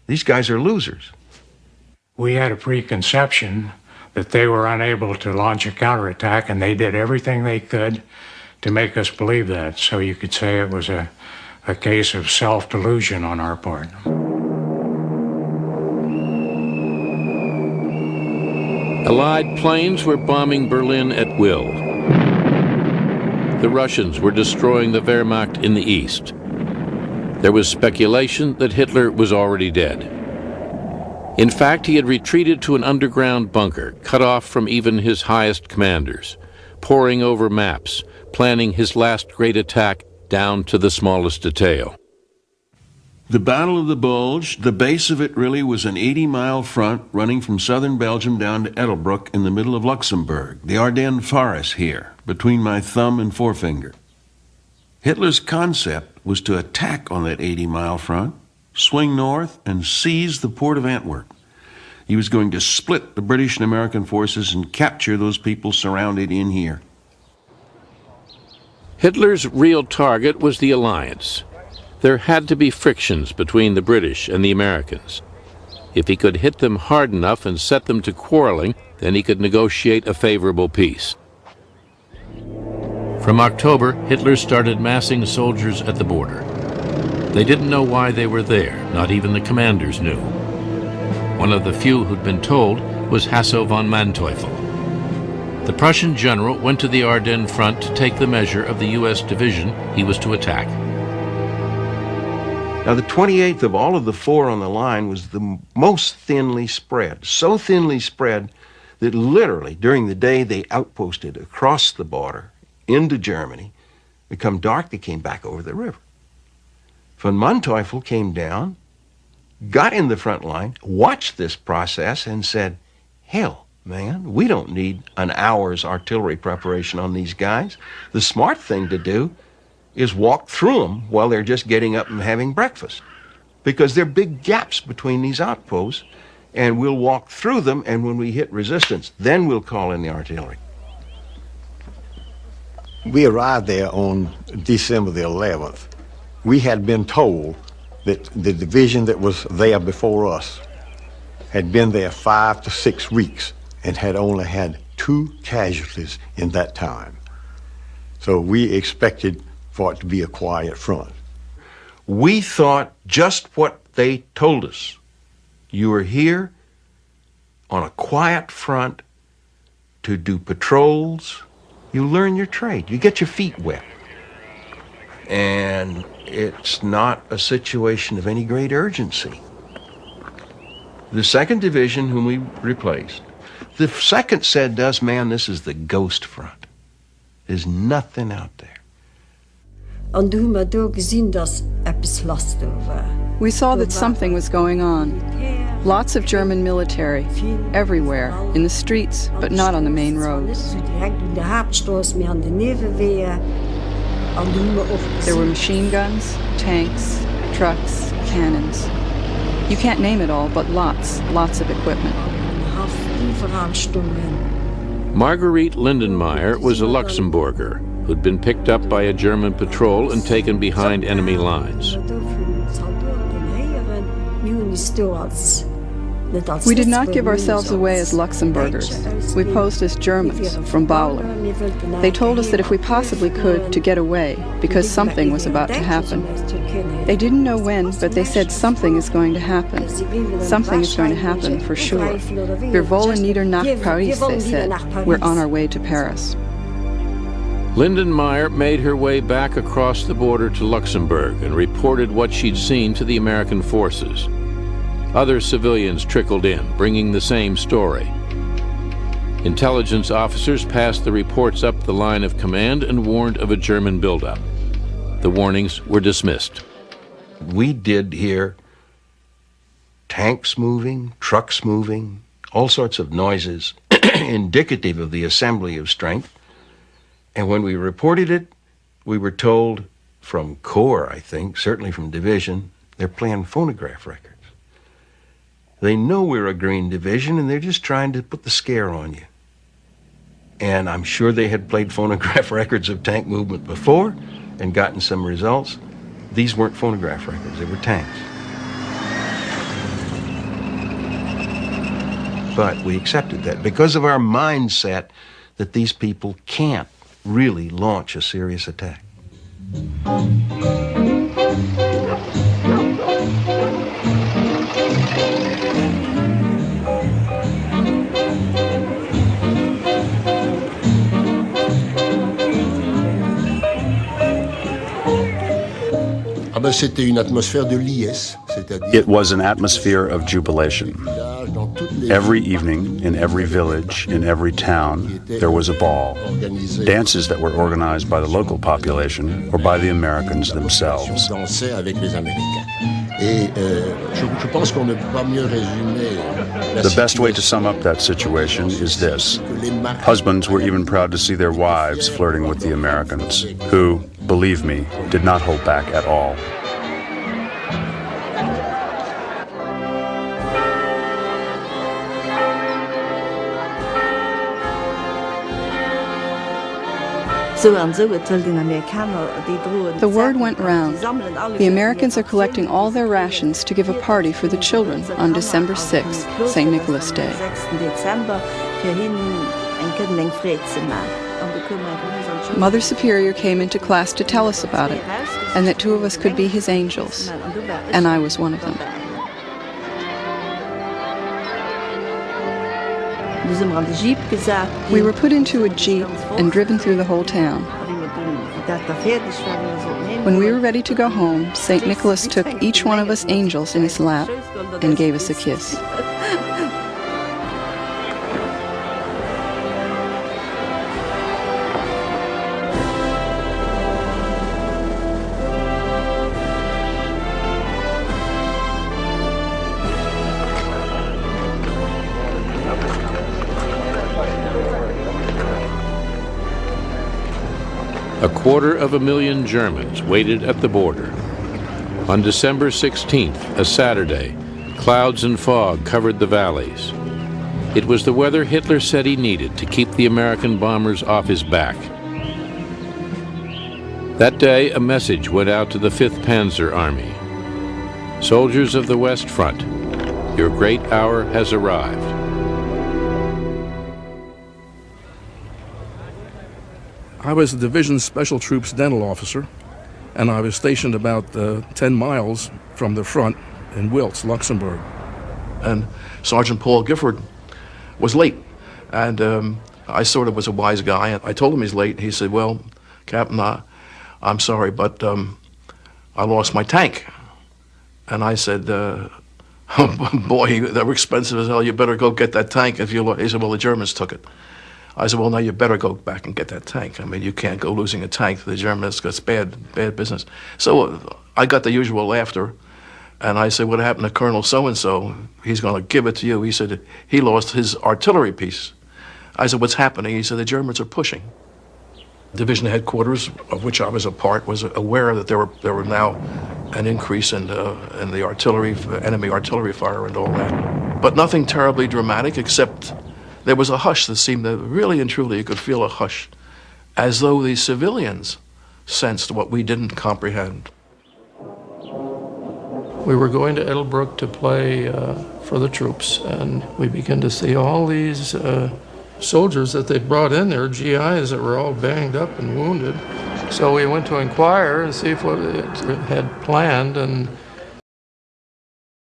These guys are losers. We had a preconception that they were unable to launch a counterattack, and they did everything they could to make us believe that. So you could say it was a case of self-delusion on our part. Allied planes were bombing Berlin at will. The Russians were destroying the Wehrmacht in the east. There was speculation that Hitler was already dead. In fact, he had retreated to an underground bunker, cut off from even his highest commanders, poring over maps, planning his last great attack down to the smallest detail. The Battle of the Bulge, the base of it really was an 80-mile front running from southern Belgium down to Edelbruck in the middle of Luxembourg, the Ardennes Forest here, between my thumb and forefinger. Hitler's concept was to attack on that 80-mile front, swing north, and seize the port of Antwerp. He was going to split the British and American forces and capture those people surrounded in here. Hitler's real target was the alliance. There had to be frictions between the British and the Americans. If he could hit them hard enough and set them to quarreling, then he could negotiate a favorable peace. From October, Hitler started massing soldiers at the border. They didn't know why they were there, not even the commanders knew. One of the few who'd been told was Hasso von Manteuffel. The Prussian general went to the Ardennes front to take the measure of the U.S. division he was to attack. Now, the 28th of all of the four on the line was the most thinly spread, so thinly spread that literally during the day they outposted across the border into Germany. It come dark, they came back over the river. Von Manteuffel came down, got in the front line, watched this process, and said, hell, man, we don't need an hour's artillery preparation on these guys. The smart thing to do is walk through them while they're just getting up and having breakfast. Because there are big gaps between these outposts, and we'll walk through them, and when we hit resistance, then we'll call in the artillery. We arrived there on December the 11th. We had been told that the division that was there before us had been there 5 to 6 weeks and had only had 2 casualties in that time. So we expected for it to be a quiet front. We thought just what they told us. You are here on a quiet front to do patrols. You learn your trade. You get your feet wet. And it's not a situation of any great urgency. The 2nd Division, whom we replaced, the 2nd said to us, man, this is the ghost front. There's nothing out there. We saw that something was going on. Lots of German military, everywhere, in the streets, but not on the main roads. There were machine guns, tanks, trucks, cannons. You can't name it all, but lots of equipment. Marguerite Lindenmeyer was a Luxembourger who'd been picked up by a German patrol and taken behind enemy lines. We did not give ourselves away as Luxembourgers. We posed as Germans from Bowler. They told us that if we possibly could, to get away, because something was about to happen. They didn't know when, but they said something is going to happen. Something is going to happen for sure. Wir wollen nieder nach Paris, they said. We're on our way to Paris. Lindenmeyer made her way back across the border to Luxembourg and reported what she'd seen to the American forces. Other civilians trickled in, bringing the same story. Intelligence officers passed the reports up the line of command and warned of a German buildup. The warnings were dismissed. We did hear tanks moving, trucks moving, all sorts of noises indicative of the assembly of strength. And when we reported it, we were told from Corps, I think, certainly from Division, they're playing phonograph records. They know we're a Green Division, and they're just trying to put the scare on you. And I'm sure they had played phonograph records of tank movement before and gotten some results. These weren't phonograph records, they were tanks. But we accepted that because of our mindset that these people can't really launch a serious attack. It was an atmosphere of jubilation. Every evening, in every village, in every town, there was a ball. Dances that were organized by the local population or by the Americans themselves. The best way to sum up that situation is this. Husbands were even proud to see their wives flirting with the Americans, who, believe me, did not hold back at all. The word went round. The Americans are collecting all their rations to give a party for the children on December 6th, St. Nicholas Day. Mother Superior came into class to tell us about it, and that 2 of us could be his angels, and I was one of them. We were put into a jeep and driven through the whole town. When we were ready to go home, St. Nicholas took each one of us angels in his lap and gave us a kiss. A 250,000 Germans waited at the border. On December 16th, a Saturday, clouds and fog covered the valleys. It was the weather Hitler said he needed to keep the American bombers off his back. That day, a message went out to the 5th Panzer Army. Soldiers of the West Front, your great hour has arrived. I was the Division Special Troops dental officer, and I was stationed about 10 miles from the front in Wiltz, Luxembourg. And Sergeant Paul Gifford was late, and I sort of was a wise guy. I told him he's late. He said, "Well, Captain, I'm sorry, but I lost my tank." And I said, "Oh, boy, they were expensive as hell. You better go get that tank." He said, "Well, the Germans took it." I said, "Well, now you better go back and get that tank. I mean, you can't go losing a tank to the Germans. It's bad business." So I got the usual laughter, and I said, "What happened to Colonel so-and-so? He's going to give it to you." He said, "He lost his artillery piece." I said, "What's happening?" He said, "The Germans are pushing." Division headquarters, of which I was a part, was aware that there were now an increase in the artillery, enemy artillery fire and all that. But nothing terribly dramatic, except there was a hush that seemed that really and truly you could feel a hush, as though the civilians sensed what we didn't comprehend. We were going to Edelbrook to play for the troops, and we began to see all these soldiers that they brought in there, GIs that were all banged up and wounded. So we went to inquire and see if what it had planned, and